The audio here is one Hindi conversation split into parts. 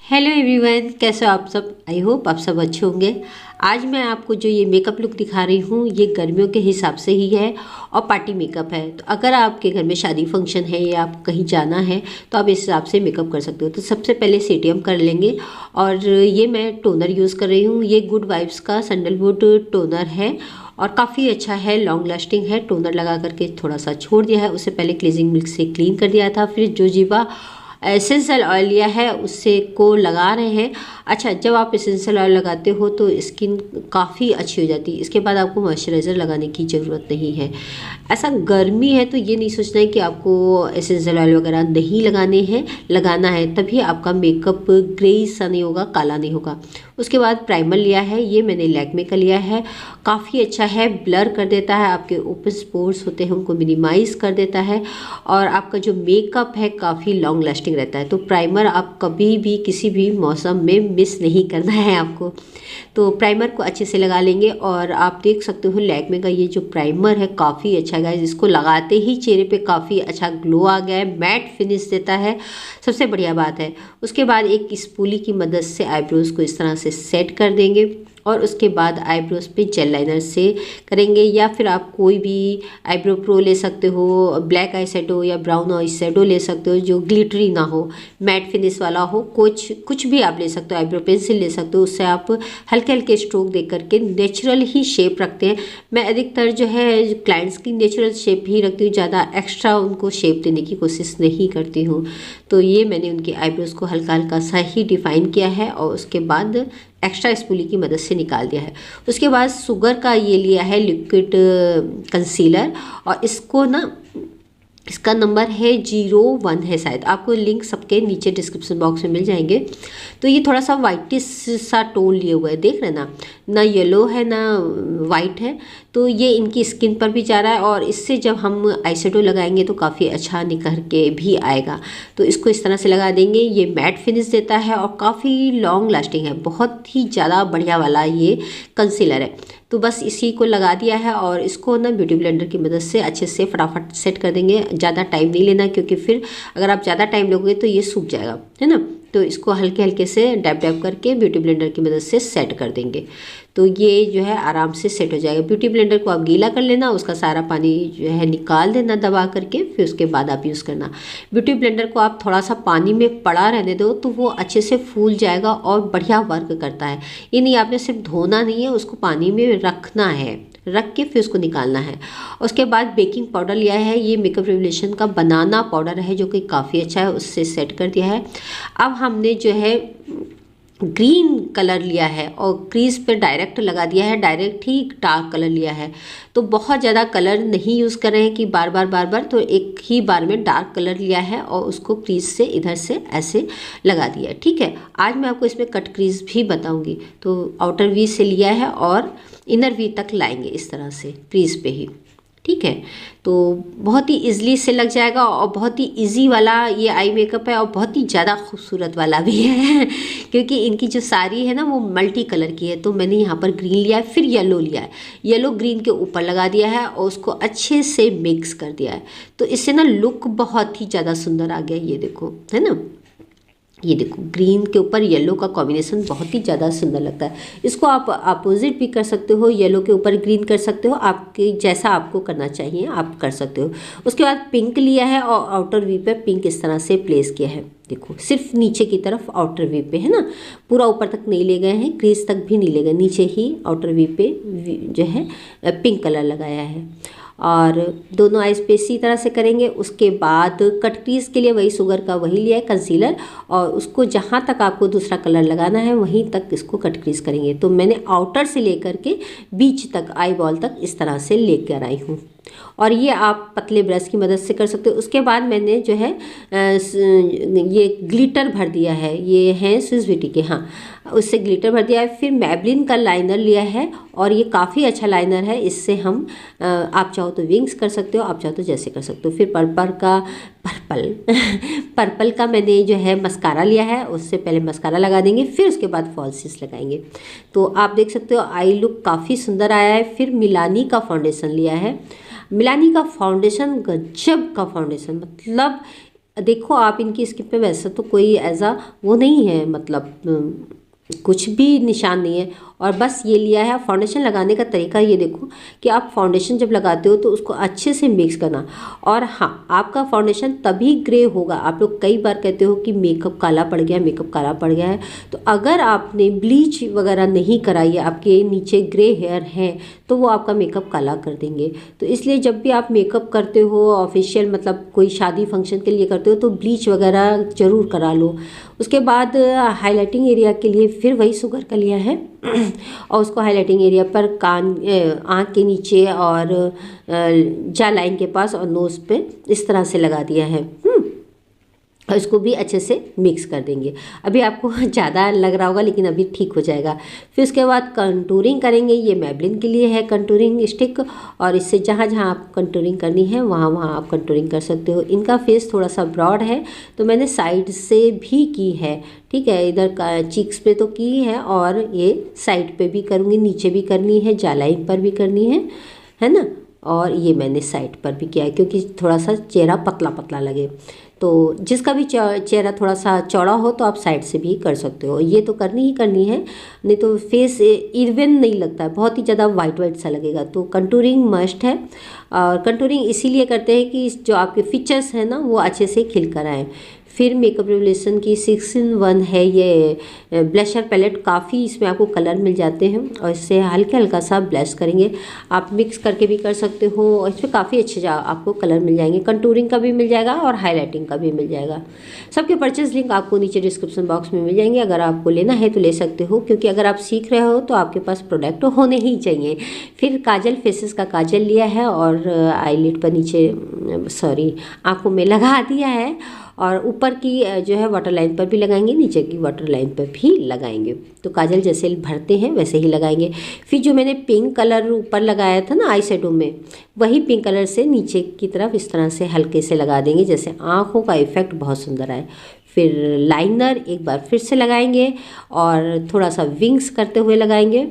हेलो एवरीवन, कैसे हो आप सब। आई होप आप सब अच्छे होंगे। आज मैं आपको जो ये मेकअप लुक दिखा रही हूँ ये गर्मियों के हिसाब से ही है और पार्टी मेकअप है। तो अगर आपके घर में शादी फंक्शन है या आप कहीं जाना है तो आप इस हिसाब से मेकअप कर सकते हो। तो सबसे पहले सेटियम कर लेंगे और ये मैं टोनर यूज़ कर रही हूँ। ये गुड वाइब्स का सैंडलवुड टोनर है और काफ़ी अच्छा है, लॉन्ग लास्टिंग है। टोनर लगा करके थोड़ा सा छोड़ दिया है, उससे पहले क्लीजिंग मिल्क से क्लीन कर दिया था। फिर जोजीबा एसेंशियल ऑयल लिया है, उससे को लगा रहे हैं। अच्छा, जब आप एसेंशियल ऑयल लगाते हो तो स्किन काफ़ी अच्छी हो जाती है। इसके बाद आपको मॉइस्चराइज़र लगाने की ज़रूरत नहीं है। ऐसा गर्मी है तो ये नहीं सोचना है कि आपको एसेंशियल ऑयल वगैरह नहीं लगाने हैं, लगाना है तभी आपका मेकअप ग्रेइश सा नहीं होगा, काला नहीं होगा। उसके बाद प्राइमर लिया है, ये मैंने लैक्मे का लिया है। काफ़ी अच्छा है, ब्लर कर देता है, आपके ओपन पोर्स होते हैं उनको मिनिमाइज़ कर देता है और आपका जो मेकअप है काफ़ी लॉन्ग लास्टिंग रहता है। तो प्राइमर आप कभी भी किसी भी मौसम में मिस नहीं करना है आपको। तो प्राइमर को अच्छे से लगा लेंगे और आप देख सकते हो लैक्मे का ये जो प्राइमर है काफ़ी अच्छा गाइस। इसको लगाते ही चेहरे पे काफ़ी अच्छा ग्लो आ गया है, मैट फिनिश देता है, सबसे बढ़िया बात है। उसके बाद एक स्पूली की मदद से आईब्रोज को इस तरह से सेट कर देंगे और उसके बाद आईब्रोज पे जेल लाइनर से करेंगे या फिर आप कोई भी आईब्रो प्रो ले सकते हो, ब्लैक आई शेडो या ब्राउन आई शेडो ले सकते हो जो ग्लिटरी ना हो, मैट फिनिश वाला हो। कुछ भी आप ले सकते हो, आईब्रो पेंसिल ले सकते हो, उससे आप हल्के हल्के स्ट्रोक दे करके नेचुरल ही शेप रखते हैं। मैं अधिकतर जो है क्लाइंट्स की नेचुरल शेप ही रखती हूँ, ज़्यादा एक्स्ट्रा उनको शेप देने की कोशिश नहीं करती हूँ। तो ये मैंने उनकी आईब्रोज को हल्का हल्का सा ही डिफाइन किया है और उसके बाद एक्स्ट्रा स्पूली की मदद से निकाल दिया है। उसके बाद शुगर का ये लिया है लिक्विड कंसीलर और इसको ना, इसका नंबर है 01 है शायद, आपको लिंक सबके नीचे डिस्क्रिप्शन बॉक्स में मिल जाएंगे। तो ये थोड़ा सा वाइटिश सा टोन लिए हुआ है, देख रहे ना, ना येलो है ना वाइट है। तो ये इनकी स्किन पर भी जा रहा है और इससे जब हम आई शेडो लगाएंगे तो काफ़ी अच्छा निखर के भी आएगा। तो इसको इस तरह से लगा देंगे। ये मैट फिनिश देता है और काफ़ी लॉन्ग लास्टिंग है, बहुत ही ज़्यादा बढ़िया वाला ये कंसीलर है। तो बस इसी को लगा दिया है और इसको ना ब्यूटी ब्लेंडर की मदद से अच्छे से फटाफट सेट कर देंगे। ज़्यादा टाइम नहीं लेना क्योंकि फिर अगर आप ज़्यादा टाइम लोगे तो ये सूख जाएगा, है ना। तो इसको हल्के हल्के से डैब डैब करके ब्यूटी ब्लेंडर की मदद से सेट कर देंगे। तो ये जो है आराम से सेट हो जाएगा। ब्यूटी ब्लेंडर को आप गीला कर लेना, उसका सारा पानी जो है निकाल देना दबा करके, फिर उसके बाद आप यूज़ करना। ब्यूटी ब्लेंडर को आप थोड़ा सा पानी में पड़ा रहने दो तो वो अच्छे से फूल जाएगा और बढ़िया वर्क करता है। ये नहीं आपने सिर्फ धोना नहीं है, उसको पानी में रखना है, रख के फिर उसको निकालना है। उसके बाद बेकिंग पाउडर लिया है, ये मेकअप रेवोल्यूशन का बनाना पाउडर है जो कि काफ़ी अच्छा है, उससे सेट कर दिया है। अब हमने जो है ग्रीन कलर लिया है और क्रीज पे डायरेक्ट लगा दिया है, डायरेक्ट ही डार्क कलर लिया है। तो बहुत ज़्यादा कलर नहीं यूज़ कर रहे हैं कि बार बार, तो एक ही बार में डार्क कलर लिया है और उसको क्रीज से इधर से ऐसे लगा दिया है। ठीक है, आज मैं आपको इसमें कट क्रीज भी बताऊंगी। तो आउटर वी से लिया है और इनर वी तक लाएंगे इस तरह से क्रीज पे ही। ठीक है, तो बहुत ही ईजिली से लग जाएगा और बहुत ही इजी वाला ये आई मेकअप है और बहुत ही ज़्यादा खूबसूरत वाला भी है क्योंकि इनकी जो साड़ी है ना वो मल्टी कलर की है। तो मैंने यहाँ पर ग्रीन लिया है, फिर येलो लिया है, येलो ग्रीन के ऊपर लगा दिया है और उसको अच्छे से मिक्स कर दिया है। तो इससे ना लुक बहुत ही ज़्यादा सुंदर आ गया, ये देखो, है ना। ये देखो ग्रीन के ऊपर येलो का कॉम्बिनेशन बहुत ही ज़्यादा सुंदर लगता है। इसको आप अपोजिट भी कर सकते हो, येलो के ऊपर ग्रीन कर सकते हो, आपके जैसा आपको करना चाहिए आप कर सकते हो। उसके बाद पिंक लिया है और आउटर वी पे पिंक इस तरह से प्लेस किया है। देखो सिर्फ नीचे की तरफ आउटर वी पे, है ना, पूरा ऊपर तक नहीं ले गए हैं, क्रीज तक भी नहीं ले गए, नीचे ही आउटर वी पे जो है पिंक कलर लगाया है। और दोनों आइज पे इसी तरह से करेंगे। उसके बाद कट क्रीज के लिए वही शुगर का वही लिया है कंसीलर और उसको जहाँ तक आपको दूसरा कलर लगाना है वहीं तक इसको कट क्रीज करेंगे। तो मैंने आउटर से लेकर के बीच तक, आई बॉल तक इस तरह से लेकर आई हूँ और ये आप पतले ब्रश की मदद से कर सकते हो। उसके बाद मैंने जो है ये ग्लिटर भर दिया है, ये है स्विस ब्यूटी के, हाँ, उससे ग्लिटर भर दिया है। फिर मैबलिन का लाइनर लिया है और ये काफ़ी अच्छा लाइनर है, इससे हम आप चाहो तो विंग्स कर सकते हो, आप चाहो तो जैसे कर सकते हो। फिर पर्पल का मैंने जो है मस्कारा लिया है, उससे पहले मस्कारा लगा देंगे, फिर उसके बाद फॉल्सिस लगाएंगे। तो आप देख सकते हो आई लुक काफ़ी सुंदर आया है। फिर मिलानी का फाउंडेशन लिया है, मिलानी का फाउंडेशन गजब का फाउंडेशन, मतलब देखो आप इनकी स्किन पे वैसे तो कोई ऐसा वो नहीं है, मतलब कुछ भी निशान नहीं है। और बस ये लिया है। फाउंडेशन लगाने का तरीका ये देखो कि आप फाउंडेशन जब लगाते हो तो उसको अच्छे से मिक्स करना। और हाँ, आपका फाउंडेशन तभी ग्रे होगा। आप लोग कई बार कहते हो कि मेकअप काला पड़ गया, मेकअप काला पड़ गया है, तो अगर आपने ब्लीच वगैरह नहीं कराई है, आपके नीचे ग्रे हेयर हैं, तो वो आपका मेकअप काला कर देंगे। तो इसलिए जब भी आप मेकअप करते हो ऑफिशियल, मतलब कोई शादी फंक्शन के लिए करते हो, तो ब्लीच वगैरह ज़रूर करा लो। उसके बाद हाइलाइटिंग एरिया के लिए फिर वही शुगर का लिया है और उसको हाइलाइटिंग एरिया पर कान, आँख के नीचे और जा लाइन के पास और नोज़ पे इस तरह से लगा दिया है। और इसको भी अच्छे से मिक्स कर देंगे। अभी आपको ज़्यादा लग रहा होगा लेकिन अभी ठीक हो जाएगा। फिर उसके बाद कंटूरिंग करेंगे। ये मैबलिन के लिए है कंटूरिंग स्टिक, और इससे जहाँ जहाँ आप कंटूरिंग करनी है वहाँ वहाँ आप कंटूरिंग कर सकते हो। इनका फेस थोड़ा सा ब्रॉड है तो मैंने साइड से भी की है, ठीक है। इधर का चीक्स पे तो की है और ये साइड पे भी करूँगी, नीचे भी करनी है, जालाइन पर भी करनी है ना। और ये मैंने साइड पर भी किया है क्योंकि थोड़ा सा चेहरा पतला पतला लगे। तो जिसका भी चेहरा थोड़ा सा चौड़ा हो तो आप साइड से भी कर सकते हो। ये तो करनी ही करनी है, नहीं तो फेस इवन नहीं लगता है, बहुत ही ज़्यादा वाइट वाइट सा लगेगा। तो कंटूरिंग मस्ट है। और कंटूरिंग इसीलिए करते हैं कि जो आपके फीचर्स हैं ना वो अच्छे से खिल कर आएँ। फिर मेकअप रेवोल्यूशन की 6-in-1 है ये ब्लशर पैलेट। काफ़ी इसमें आपको कलर मिल जाते हैं और इससे हल्का हल्का सा ब्लश करेंगे। आप मिक्स करके भी कर सकते हो और इसमें काफ़ी अच्छे आपको कलर मिल जाएंगे। कंटूरिंग का भी मिल जाएगा और हाईलाइटिंग का भी मिल जाएगा। सबके परचेज लिंक आपको नीचे डिस्क्रिप्शन बॉक्स में मिल जाएंगे। अगर आपको लेना है तो ले सकते हो, क्योंकि अगर आप सीख रहे हो तो आपके पास प्रोडक्ट होने ही चाहिए। फिर काजल, फेसेस का काजल लिया है और आईलिड पर नीचे, सॉरी, आँखों में लगा दिया है। और ऊपर की जो है वाटर लाइन पर भी लगाएंगे, नीचे की वाटर लाइन पर भी लगाएंगे। तो काजल जैसे भरते हैं वैसे ही लगाएंगे। फिर जो मैंने पिंक कलर ऊपर लगाया था ना आई शेडो में, वही पिंक कलर से नीचे की तरफ इस तरह से हल्के से लगा देंगे, जैसे आँखों का इफेक्ट बहुत सुंदर आए। फिर लाइनर एक बार फिर से लगाएंगे और थोड़ा सा विंग्स करते हुए लगाएंगे।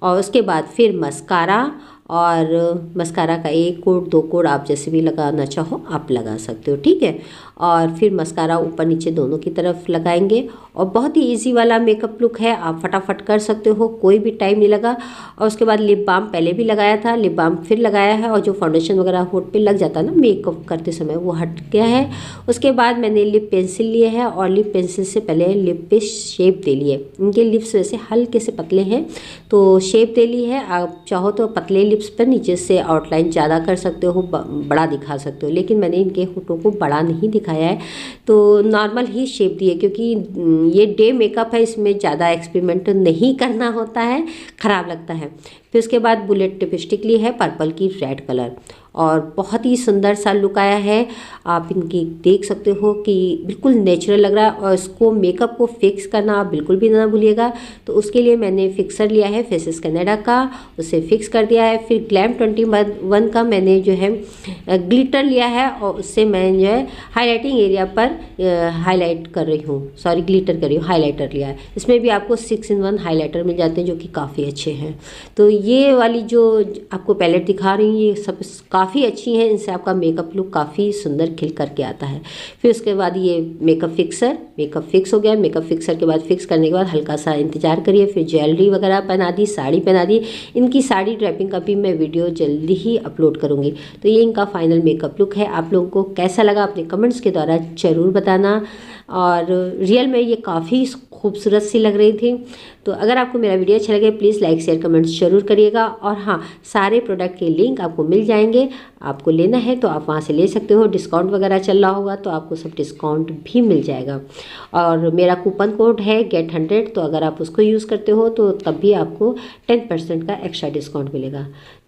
और उसके बाद फिर मस्कारा, और मस्कारा का 1 कोड 2 कोड आप जैसे भी लगाना चाहो आप लगा सकते हो, ठीक है। और फिर मस्कारा ऊपर नीचे दोनों की तरफ लगाएंगे। और बहुत ही इजी वाला मेकअप लुक है, आप फटाफट कर सकते हो, कोई भी टाइम नहीं लगा। और उसके बाद लिप बाम पहले भी लगाया था, लिप बाम फिर लगाया है। और जो फाउंडेशन वगैरह होठ पे लग जाता है ना मेकअप करते समय, वो हट गया है। उसके बाद मैंने लिप पेंसिल लिए है और लिप पेंसिल से पहले लिप पे शेप दे लिए। इनके लिप्स वैसे हल्के से पतले हैं तो शेप दे ली है। आप चाहो तो पतले लिप्स पर नीचे से आउटलाइन ज़्यादा कर सकते हो, बड़ा दिखा सकते हो, लेकिन मैंने इनके होठों को बड़ा नहीं दिखाया है, तो नॉर्मल ही शेप दी है। क्योंकि ये डे मेकअप है, इसमें ज़्यादा एक्सपेरिमेंट नहीं करना होता है, ख़राब लगता है। फिर उसके बाद बुलेट लिपस्टिक ली है पर्पल की, रेड कलर, और बहुत ही सुंदर सा लुक आया है। आप इनकी देख सकते हो कि बिल्कुल नेचुरल लग रहा है। और इसको मेकअप को फिक्स करना आप बिल्कुल भी ना भूलिएगा। तो उसके लिए मैंने फिक्सर लिया है फेसेस कनाडा का, उसे फिक्स कर दिया है। फिर ग्लैम 21 का मैंने जो है ग्लिटर लिया है और उससे मैं जो है हाईलाइटिंग एरिया पर हाईलाइट कर रही हूँ, सॉरी ग्लिटर कर रही हूँ, हाईलाइटर लिया है। इसमें भी आपको 6-in-1 हाईलाइटर मिल जाते हैं जो कि काफ़ी अच्छे हैं। तो ये वाली जो आपको पैलेट दिखा रही हूँ ये सब काफ़ी अच्छी हैं, इनसे आपका मेकअप लुक काफ़ी सुंदर खिल करके आता है। फिर उसके बाद ये मेकअप फिक्सर, मेकअप फिक्स हो गया। मेकअप फिक्सर के बाद फिक्स करने के बाद हल्का सा इंतजार करिए। फिर ज्वेलरी वगैरह पहना दी, साड़ी पहना दी। इनकी साड़ी ड्रैपिंग का भी मैं वीडियो जल्दी ही अपलोड करूँगी। तो ये इनका फाइनल मेकअप लुक है। आप लोगों को कैसा लगा अपने कमेंट्स के द्वारा ज़रूर बताना। और रियल में ये काफ़ी खूबसूरत सी लग रही थी। तो अगर आपको मेरा वीडियो अच्छा लगे प्लीज़ लाइक शेयर कमेंट्स जरूर करिएगा। और हाँ, सारे प्रोडक्ट के लिंक आपको मिल जाएंगे, आपको लेना है तो आप वहाँ से ले सकते हो। डिस्काउंट वगैरह चल रहा होगा तो आपको सब डिस्काउंट भी मिल जाएगा। और मेरा कूपन कोड है GET100, तो अगर आप उसको यूज़ करते हो तो तब भी आपको 10% का एक्स्ट्रा डिस्काउंट मिलेगा।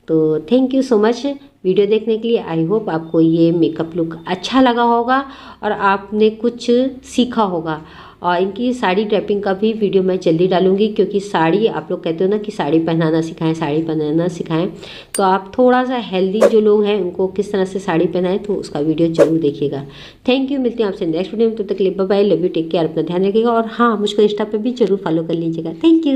तो thank you so much video देखने के लिए। आई होप आपको ये मेकअप लुक अच्छा लगा होगा और आपने कुछ सीखा होगा। और इनकी साड़ी ड्रेपिंग का भी वीडियो मैं जल्दी डालूंगी, क्योंकि साड़ी आप लोग कहते हो ना कि साड़ी पहनाना सिखाएं, साड़ी पहनाना सिखाएं। तो आप थोड़ा सा हेल्दी जो लोग हैं उनको किस तरह से साड़ी पहनाएं तो उसका वीडियो जरूर देखिएगा। थैंक यू, मिलते हैं आपसे नेक्स्ट वीडियो में। तब तक के लिए bye bye, love you, take care, अपना ध्यान रखिएगा। और हाँ, मुझको इंस्टा पे भी जरूर फॉलो कर लीजिएगा। Thank you.